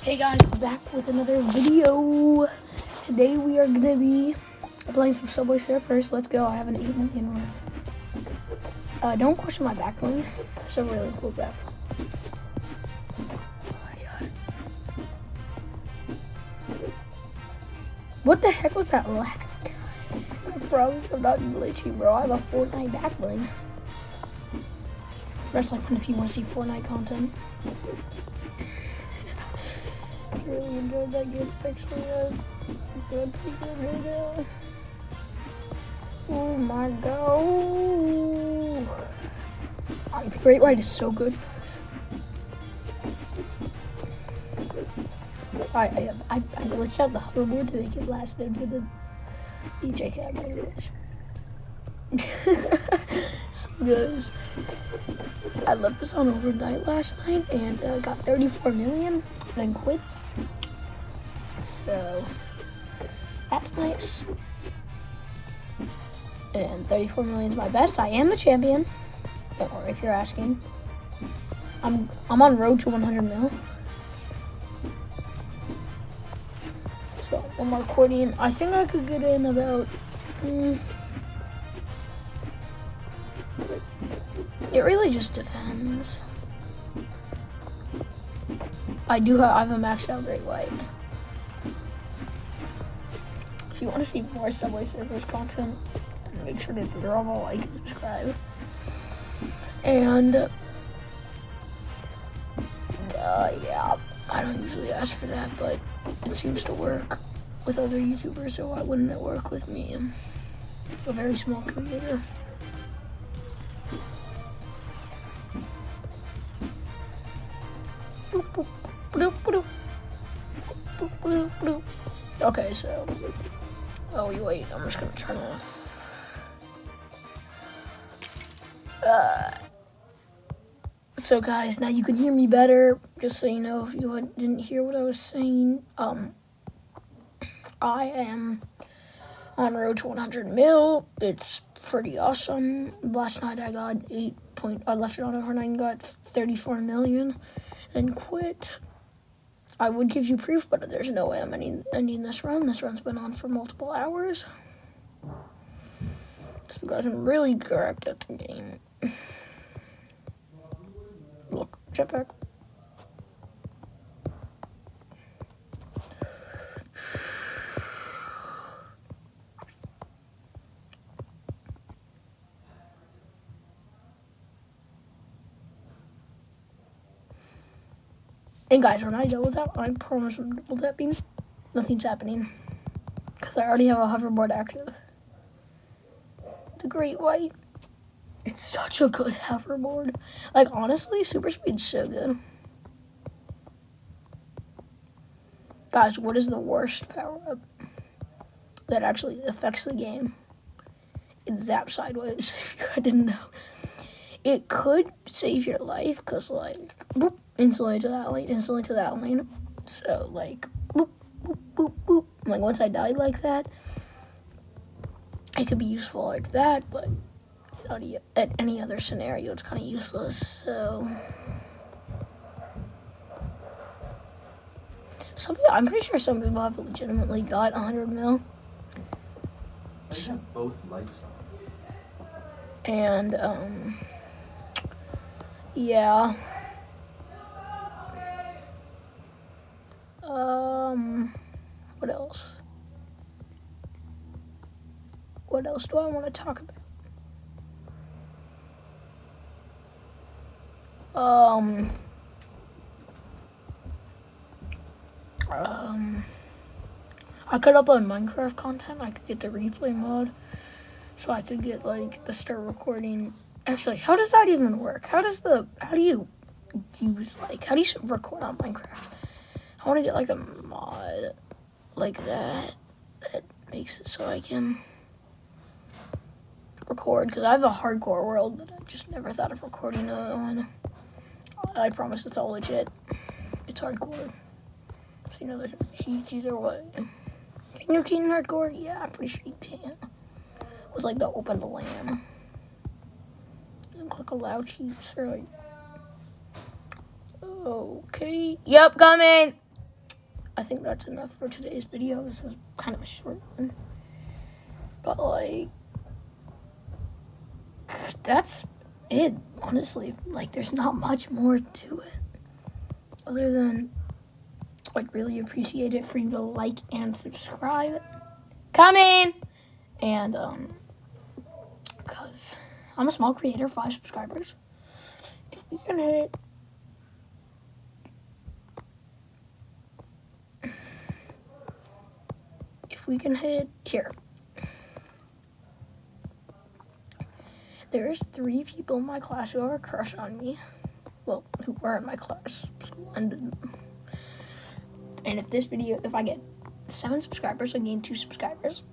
Hey guys, back with another video. Today we are gonna be playing some Subway Surfers. Let's go. I have an 8 million run. Don't question my back bling. It's a really cool back. Oh my god. What the heck was that lag? I promise I'm not glitchy, bro. I have a Fortnite back bling. Especially if you want to see Fortnite content. Really enjoyed that game. Actually, I'm doing pretty good right now. Oh my god! Alright, the Great White is so good. Alright, I glitched out the hoverboard to make it last in for the DJ camera. So guys, I left this on overnight last night and got 34 million, then quit. So that's nice. And 34 million is my best. I am the champion. Don't worry if you're asking. I'm on road to 100 mil. So one more quitting. I think I could get in about. It really just depends. I have a maxed out Great White. If you want to see more Subway Surfers content, make sure to drop a like and subscribe. And yeah, I don't usually ask for that, but it seems to work with other YouTubers, so why wouldn't it work with me? I'm a very small creator. Okay, so wait, I'm just gonna turn off. So guys, now you can hear me better. Just so you know, if you didn't hear what I was saying, I am on road to 100 mil. It's pretty awesome. Last night I got I left it on overnight and got 34 million, then quit. I would give you proof, but there's no way I'm ending this run. This run's been on for multiple hours. So you guys are really correct at the game. Look, jetpack. And guys, when I double tap, I promise I'm double tapping. Nothing's happening. Because I already have a hoverboard active. The Great White. It's such a good hoverboard. Like, honestly, Super Speed's so good. Guys, what is the worst power-up that actually affects the game? It zaps sideways, if you didn't know. It could save your life, because, like, boop, instantly to that lane, instantly to that lane. So, like, boop, boop, boop, boop. Like, once I died like that, it could be useful like that, but at any other scenario, it's kind of useless, so. I'm pretty sure some people have legitimately got 100 mil. I have both lights on. And, yeah. What else? What else do I want to talk about? I could upload Minecraft content. I could get the replay mod, so I could get like the start recording. Actually, how does that even work? How do you record on Minecraft? I want to get like a mod like that makes it so I can record, because I have a hardcore world that I just never thought of recording on. I promise it's all legit. It's hardcore. So you know there's no cheats either way. Can you cheat in hardcore? Yeah, I'm pretty sure you can. With like the open the LAN. And click allow cheats or like. Okay. Yep, coming. I think that's enough for today's video. This is kind of a short one. But, like, that's it, honestly. Like, there's not much more to it. Other than, I'd really appreciate it for you to like and subscribe. Coming! And, because I'm a small creator, 5 subscribers. If we can hit... Here. There's 3 people in my class who have a crush on me. Well, who were in my class. And if I get 7 subscribers, I gain 2 subscribers.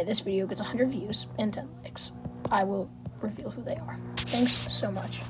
This video gets 100 views and 10 likes. I will reveal who they are. Thanks so much.